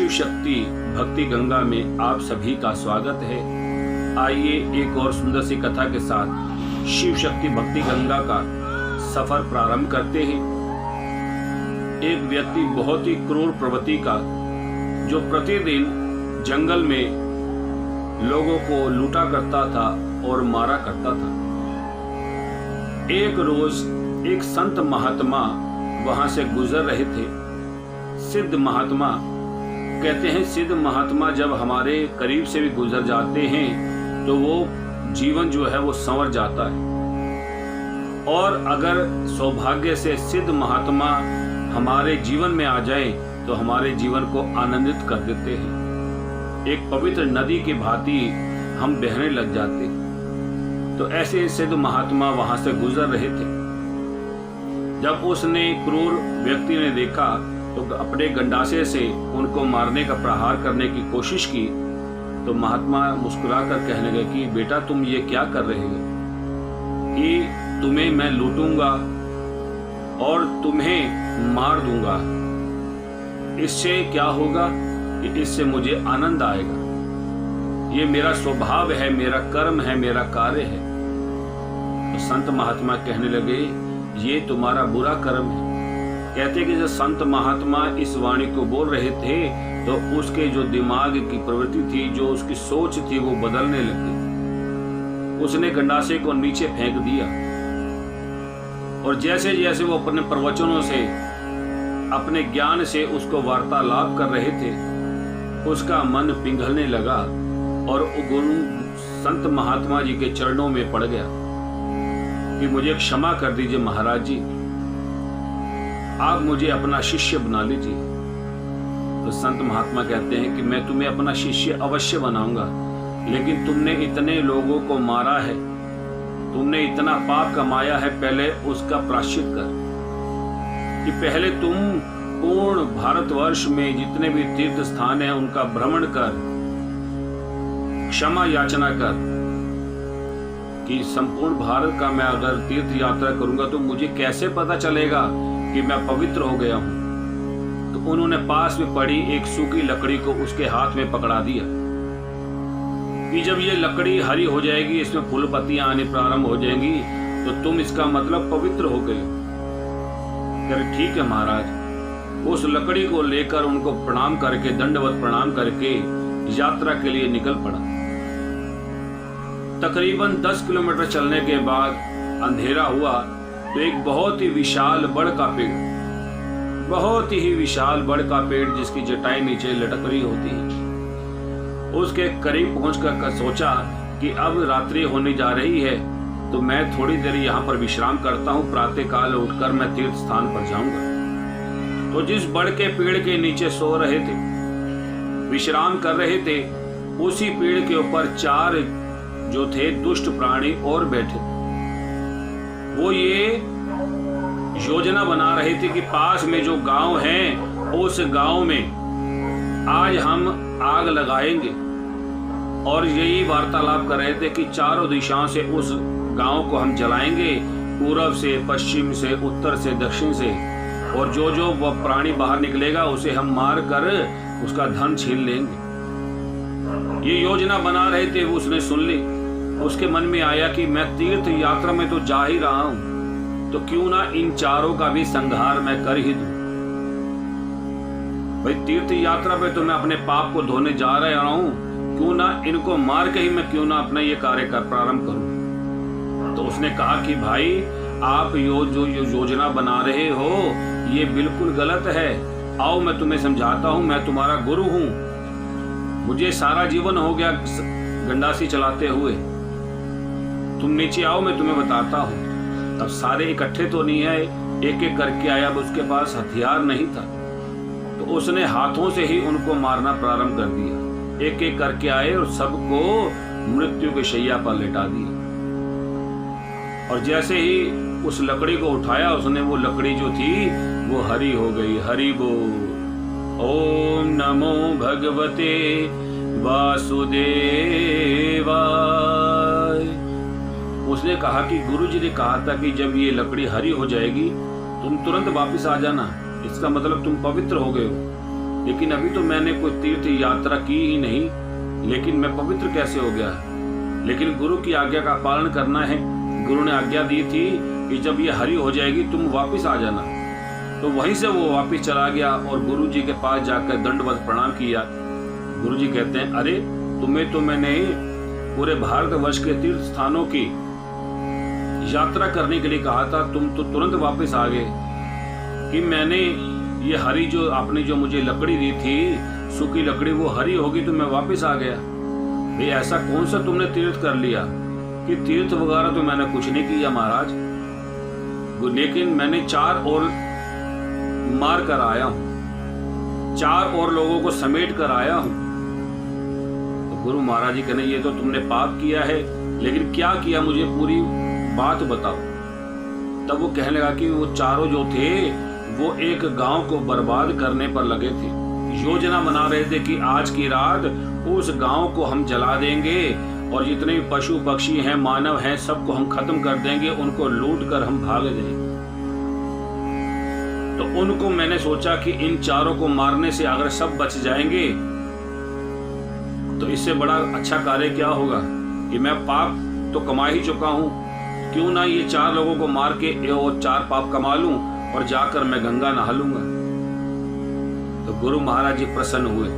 शिव शक्ति भक्ति गंगा में आप सभी का स्वागत है। आइए एक और सुंदर सी कथा के साथ शिव शक्ति भक्ति गंगा का सफर प्रारंभ करते हैं। एक व्यक्ति बहुत ही क्रूर प्रवृत्ति का, जो प्रतिदिन जंगल में लोगों को लूटा करता था और मारा करता था। एक रोज एक संत महात्मा वहां से गुजर रहे थे। सिद्ध महात्मा कहते हैं, सिद्ध महात्मा जब हमारे करीब से भी गुजर जाते हैं तो वो जीवन जो है वो संवर जाता है। और अगर सौभाग्य से सिद्ध महात्मा हमारे जीवन में आ जाए तो हमारे जीवन को आनंदित कर देते हैं। एक पवित्र नदी की भांति हम बहने लग जाते हैं। तो ऐसे सिद्ध महात्मा वहां से गुजर रहे थे। जब उसने क्रूर व्यक्ति ने देखा तो अपने गंडासे से उनको मारने का प्रहार करने की कोशिश की। तो महात्मा मुस्कुराकर कहने लगे कि बेटा तुम ये क्या कर रहे हो, कि तुम्हें मैं लूटूंगा और तुम्हें मार दूंगा। इससे क्या होगा कि इससे मुझे आनंद आएगा। ये मेरा स्वभाव है, मेरा कर्म है, मेरा कार्य है। तो संत महात्मा कहने लगे ये तुम्हारा बुरा कर्म है। कहते कि जब संत महात्मा इस वाणी को बोल रहे थे तो उसके जो दिमाग की प्रवृत्ति थी, जो उसकी सोच थी, वो बदलने लगी। उसने गंडासे को नीचे फेंक दिया और जैसे जैसे वो अपने प्रवचनों से, अपने ज्ञान से उसको वार्तालाप कर रहे थे, उसका मन पिघलने लगा और गुरु संत महात्मा जी के चरणों में पड़ गया कि मुझे क्षमा कर दीजिए महाराज जी, आप मुझे अपना शिष्य बना लीजिए। तो संत महात्मा कहते हैं कि मैं तुम्हें अपना शिष्य अवश्य बनाऊंगा, लेकिन तुमने इतने लोगों को मारा है, तुमने इतना पाप कमाया है, पहले उसका प्रायश्चित कर। कि पहले तुम पूर्ण भारतवर्ष में जितने भी तीर्थ स्थान हैं उनका भ्रमण कर, क्षमा याचना कर कि संपूर्ण भारत का मैं अगर तीर्थ यात्रा करूंगा तो मुझे कैसे पता चलेगा कि मैं पवित्र हो गया हूं। तो उन्होंने पास में पड़ी एक सूखी लकड़ी को उसके हाथ में पकड़ा दिया कि जब ये लकड़ी हरी हो जाएगी, इसमें फूल पत्तियां आने प्रारंभ हो जाएंगी, तो तुम इसका मतलब पवित्र हो गए। अरे ठीक है महाराज। उस लकड़ी को लेकर उनको प्रणाम करके, दंडवत प्रणाम करके यात्रा के लिए निकल पड़ा। तकरीबन 10 किलोमीटर चलने के बाद अंधेरा हुआ तो एक बहुत ही विशाल बड़ का पेड़, बहुत ही विशाल बड़ का पेड़ जिसकी जटाई नीचे लटक रही होती है, उसके करीब पहुंचकर सोचा कि अब रात्रि होने जा रही है तो मैं थोड़ी देर यहाँ पर विश्राम करता हूँ, प्रातः काल उठकर मैं तीर्थ स्थान पर जाऊंगा। तो जिस बड़ के पेड़ के नीचे सो रहे थे, विश्राम कर रहे थे, उसी पेड़ के ऊपर 4 जो थे दुष्ट प्राणी और बैठे। वो ये योजना बना रहे थे कि पास में जो गांव है उस गांव में आज हम आग लगाएंगे, और यही वार्तालाप कर रहे थे कि चारों दिशाओं से उस गांव को हम जलाएंगे, पूर्व से, पश्चिम से, उत्तर से, दक्षिण से, और जो जो वह प्राणी बाहर निकलेगा उसे हम मार कर उसका धन छीन लेंगे। ये योजना बना रहे थे। उसने सुन ली। उसके मन में आया कि मैं तीर्थ यात्रा में तो जा ही रहा हूं, तो क्यों ना इन चारों का भी संहार मैं कर ही दूं। भाई तीर्थ यात्रा पे तो मैं अपने पाप को धोने जा रहा हूं, क्यों ना इनको मार के ही मैं क्यों ना अपना ये कार्य का प्रारंभ करूं। तो उसने कहा कि भाई आप जो योजना बना रहे हो ये बिल्कुल गलत है। आओ मैं तुम्हें समझाता हूं, मैं तुम्हारा गुरु हूं, मुझे सारा जीवन हो गया गंडासी चलाते हुए। तुम नीचे आओ, मैं तुम्हें बताता हूँ। तब सारे इकट्ठे तो नहीं आए, एक एक करके आया। अब उसके पास हथियार नहीं था तो उसने हाथों से ही उनको मारना प्रारंभ कर दिया। एक एक करके आए और सबको मृत्यु के शैया पर लेटा दिया। और जैसे ही उस लकड़ी को उठाया, उसने वो लकड़ी जो थी वो हरी हो गई। हरि बोल। ओम नमो भगवते वासुदेवाय। उसने कहा कि गुरुजी ने कहा था कि जब ये लकड़ी हरी हो जाएगी तुम तुरंत वापस आ जाना, इसका मतलब तुम पवित्र हो गए हो। लेकिन अभी तो मैंने कोई तीर्थ यात्रा की ही नहीं, लेकिन मैं पवित्र कैसे हो गया? लेकिन गुरु की आज्ञा का पालन करना है। गुरु ने आज्ञा दी थी कि जब ये हरी हो जाएगी तुम वापस आ जाना। तो वहीं से वो वापस चला गया और गुरु जी के पास जाकर दंडवत प्रणाम किया। गुरु जी कहते हैं, अरे तुम्हें तो मैंने पूरे भारतवर्ष के तीर्थ स्थानों की यात्रा करने के लिए कहा था, तुम तो तुरंत वापस आ गए। कि मैंने ये हरी जो आपने जो मुझे लकड़ी दी थी, सूखी लकड़ी, वो हरी होगी तो मैं वापस आ गया। भाई ऐसा कौन सा तुमने तीर्थ कर लिया? कि तीर्थ वगैरह तो मैंने कुछ नहीं किया महाराज, लेकिन मैंने 4 और मार कर आया हूं, 4 और लोगों को समेट कर आया हूं। तो गुरु महाराज जी कहने, ये तो तुमने पाप किया है, लेकिन क्या किया मुझे पूरी बात बताओ। तब वो कहने लगा कि वो चारों जो थे वो एक गांव को बर्बाद करने पर लगे थे। योजना बना रहे थे कि आज की रात उस गांव को हम जला देंगे और जितने भी पशु पक्षी हैं, मानव हैं, सबको हम खत्म कर देंगे, उनको लूट कर हम भाग जाएंगे। तो उनको मैंने सोचा कि इन चारों को मारने से अगर सब बच जाएंगे तो इससे बड़ा अच्छा कार्य क्या होगा कि मैं पाप तो कमा ही चुका हूं, क्यों ना ये 4 लोगों को मार के और 4 पाप कमा लूं और जाकर मैं गंगा नहा लूंगा। तो गुरु महाराज जी प्रसन्न हुए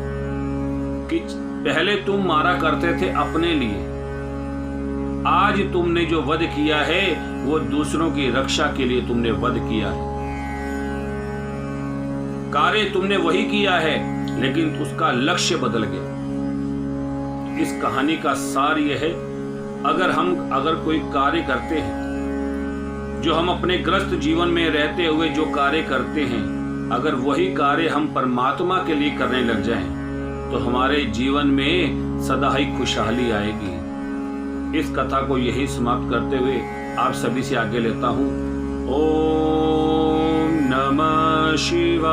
कि पहले तुम मारा करते थे अपने लिए, आज तुमने जो वध किया है वो दूसरों की रक्षा के लिए तुमने वध किया है। कार्य तुमने वही किया है, लेकिन उसका लक्ष्य बदल गया। इस कहानी का सार यह है, अगर कोई कार्य करते हैं, जो हम अपने ग्रस्त जीवन में रहते हुए जो कार्य करते हैं, अगर वही कार्य हम परमात्मा के लिए करने लग जाएं, तो हमारे जीवन में सदा ही खुशहाली आएगी। इस कथा को यही समाप्त करते हुए आप सभी से आगे लेता हूं। ओम नमः शिवाय।